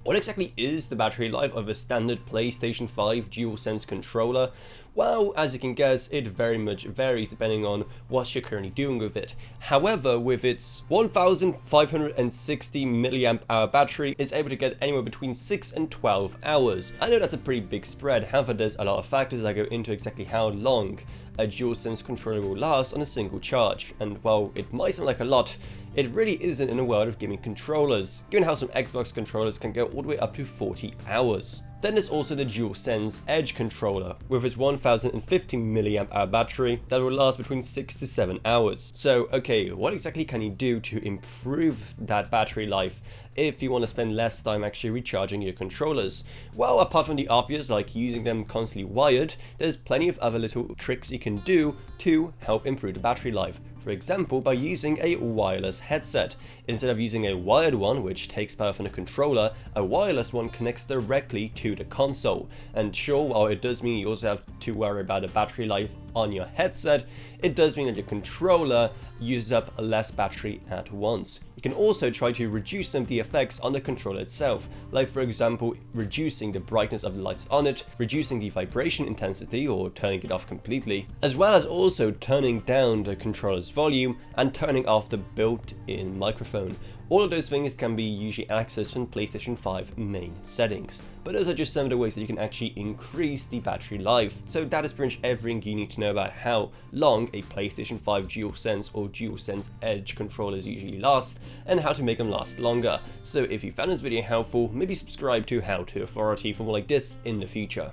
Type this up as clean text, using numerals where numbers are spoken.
What exactly is the battery life of a standard PlayStation 5 DualSense controller? Well, as you can guess, it very much varies depending on what you're currently doing with it. However, with its 1560 mAh battery, it's able to get anywhere between 6 and 12 hours. I know that's a pretty big spread, however there's a lot of factors that go into exactly how long a DualSense controller will last on a single charge, and while it might sound like a lot, it really isn't in the world of gaming controllers, given how some Xbox controllers can go all the way up to 40 hours. Then there's also the DualSense Edge controller, with its 1050 mAh battery that will last between 6 to 7 hours. So, okay, what exactly can you do to improve that battery life if you want to spend less time actually recharging your controllers? Well, apart from the obvious, like using them constantly wired, there's plenty of other little tricks you can do to help improve the battery life. For example, by using a wireless headset. Instead of using a wired one, which takes power from the controller, a wireless one connects directly to the console. And sure, while it does mean you also have to worry about the battery life on your headset, it does mean that your controller uses up less battery at once. You can also try to reduce some of the effects on the controller itself, like for example reducing the brightness of the lights on it, reducing the vibration intensity or turning it off completely, as well as also turning down the controller's volume and turning off the built-in microphone. All of those things can be usually accessed from PlayStation 5 main settings, but those are just some of the ways that you can actually increase the battery life. So that is pretty much everything you need to know about how long a PlayStation 5 DualSense or DualSense Edge controllers usually last, and how to make them last longer. So if you found this video helpful, maybe subscribe to How To Authority for more like this in the future.